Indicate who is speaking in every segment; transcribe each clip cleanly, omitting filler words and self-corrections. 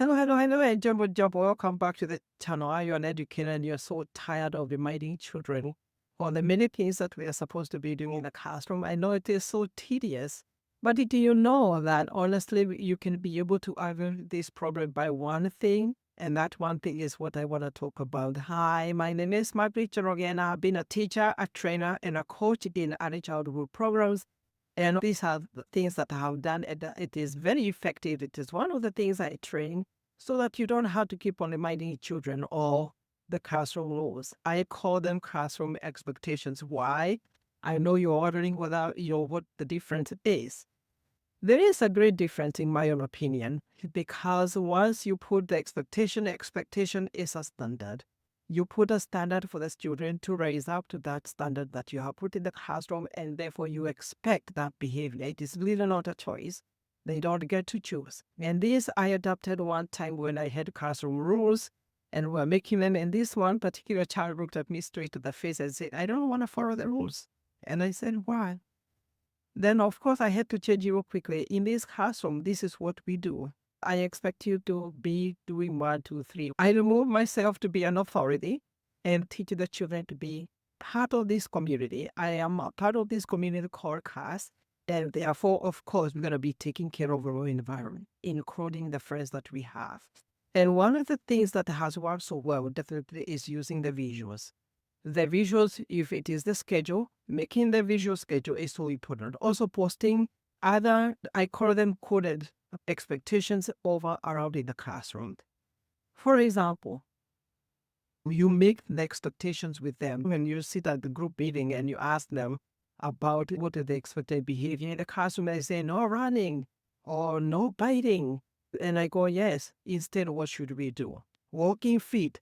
Speaker 1: Hello, and jump. Welcome back to the channel. Are you an educator and you're so tired of reminding children on the many things that we are supposed to be doing in the classroom? I know it is so tedious, but do you know that honestly, you can be able to argue this problem by one thing? And that one thing is what I want to talk about. Hi, my name is Margaret again. I've been a teacher, a trainer, and a coach in early childhood programs. And these are the things that I have done, and it is very effective. It is one of the things I train so that you don't have to keep on reminding children or the classroom rules. I call them classroom expectations. Why? I know you're wondering whether what the difference is. There is a great difference in my own opinion, because once you put the expectation is a standard. You put a standard for the student to raise up to that standard that you have put in the classroom, and therefore you expect that behavior. It is really not a choice. They don't get to choose. And this I adopted one time when I had classroom rules and we're making them. And this one particular child looked at me straight to the face and said, I don't want to follow the rules. And I said, why? Then, of course, I had to change it real quickly. In this classroom, this is what we do. I expect you to be doing 1, 2, 3. I remove myself to be an authority and teach the children to be part of this community. I am a part of this community called class. And therefore, of course, we're going to be taking care of our environment, including the friends that we have. And one of the things that has worked so well definitely is using the visuals. The visuals, if it is the schedule, making the visual schedule is so important. Also posting other, I call them coded expectations over around in the classroom. For example, you make the expectations with them when you sit at the group meeting and you ask them about what is the expected behavior in the classroom. They say no running or no biting. And I go, yes. Instead, what should we do? Walking feet.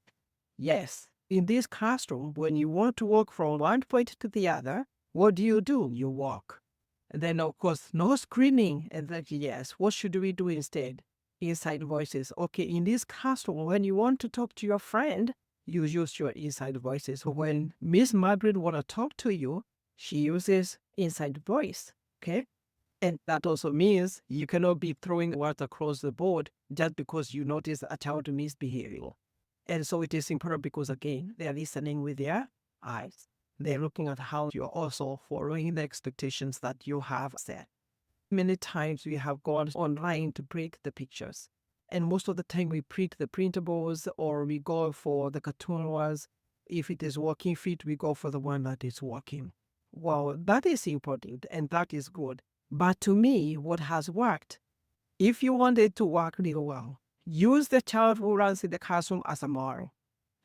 Speaker 1: Yes. In this classroom, when you want to walk from one point to the other, what do? You walk. And then, of course, no screaming. And then, yes, what should we do instead? Inside voices. Okay, in this classroom, when you want to talk to your friend, you use your inside voices. When Miss Margaret want to talk to you, she uses inside voice. Okay? And that also means you cannot be throwing words across the board just because you notice a child misbehaving. And so it is important because, again, they are listening with their eyes. They're looking at how you're also following the expectations that you have set. Many times we have gone online to print the pictures. And most of the time we print the printables or we go for the cartoon ones. If it is walking feet, we go for the one that is walking. Well, that is important and that is good. But to me, what has worked, if you want it to work really well, use the child who runs in the classroom as a model.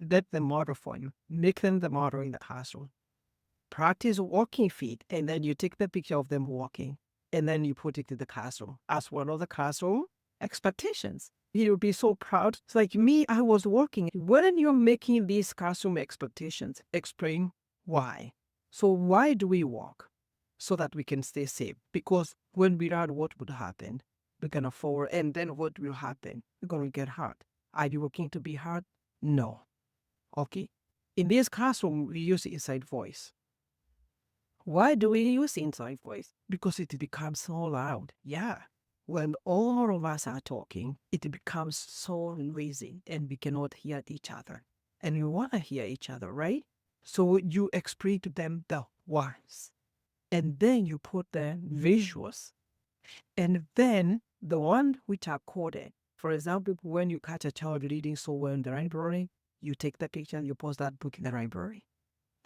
Speaker 1: Let them model for you. Make them the model in the classroom. Practice walking feet, and then you take the picture of them walking, and then you put it in the classroom as one of the classroom expectations. You'll be so proud. It's like me, I was walking. When you're making these classroom expectations, explain why. So why do we walk? So that we can stay safe. Because when we run, what would happen? We're going to fall, and then what will happen? We're going to get hurt. Are you looking to be hurt? No. Okay? In this classroom, we use inside voice. Why do we use inside voice? Because it becomes so loud. Yeah. When all of us are talking, it becomes so noisy and we cannot hear each other. And we want to hear each other, right? So you explain to them the words. And then you put the visuals. And then the one which are coded. For example, when you catch a child reading so well in the library, you take the picture and you post that book in the library.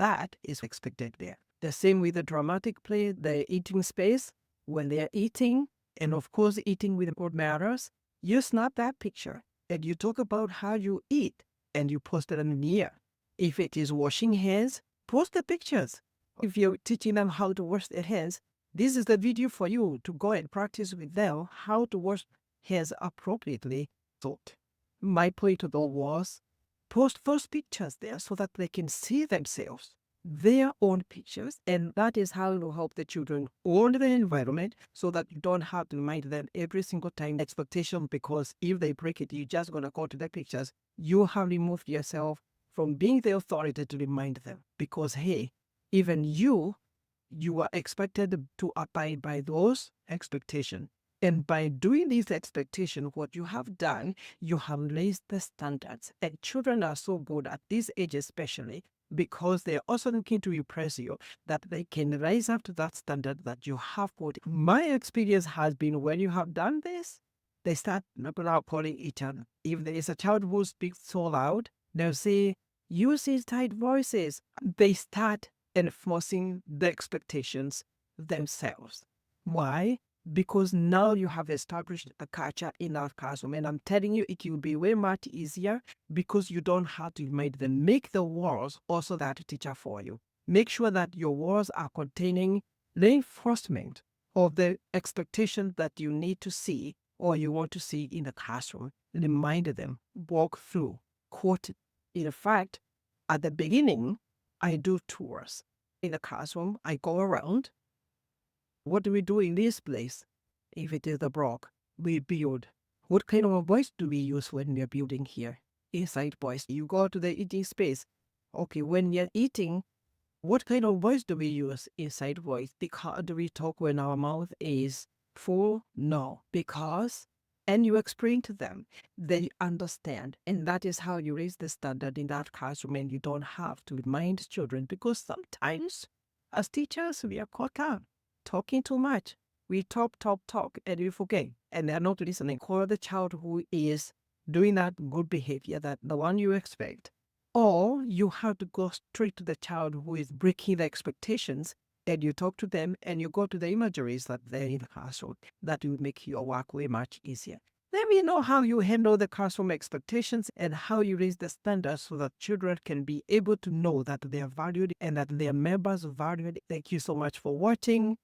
Speaker 1: That is expected there. The same with the dramatic play, the eating space, when they are eating, and of course eating with good manners, you snap that picture and you talk about how you eat and you post it in here. If it is washing hands, post the pictures. If you're teaching them how to wash their hands, this is the video for you to go and practice with them how to wash hands appropriately. So my point though was post those pictures there so that they can see themselves, their own pictures, and that is how you help the children own the environment so that you don't have to remind them every single time expectation, because if they break it, you're just going to go to the pictures. You have removed yourself from being the authority to remind them because, hey, even you are expected to abide by those expectations. And by doing these expectations, what you have done, you have raised the standards. And children are so good at this age, especially because they're also looking to impress you, that they can rise up to that standard that you have put. My experience has been when you have done this, they start now calling each other. If there is a child who speaks so loud, they'll say, use his tight voices. They start enforcing the expectations themselves. Why? Because now you have established a culture in our classroom. And I'm telling you, it will be way much easier because you don't have to make the walls also that teacher for you. Make sure that your walls are containing reinforcement of the expectation that you need to see or you want to see in the classroom. Remind them, walk through, quote. In fact, at the beginning, I do tours in the classroom. I go around. What do we do in this place? If it is the block, we build. What kind of a voice do we use when we are building here? Inside voice. You go to the eating space. Okay, when you're eating, what kind of voice do we use? Inside voice. Because do we talk when our mouth is full? No. Because, and you explain to them, they understand. And that is how you raise the standard in that classroom, and you don't have to remind children, because sometimes as teachers, we are caught up talking too much. We talk, and we forget. And they're not listening. Call the child who is doing that good behavior, that the one you expect. Or you have to go straight to the child who is breaking the expectations, and you talk to them and you go to the imageries that they're in the classroom. That will make your work way much easier. Let me know how you handle the classroom expectations and how you raise the standards so that children can be able to know that they are valued and that their members are valued. Thank you so much for watching.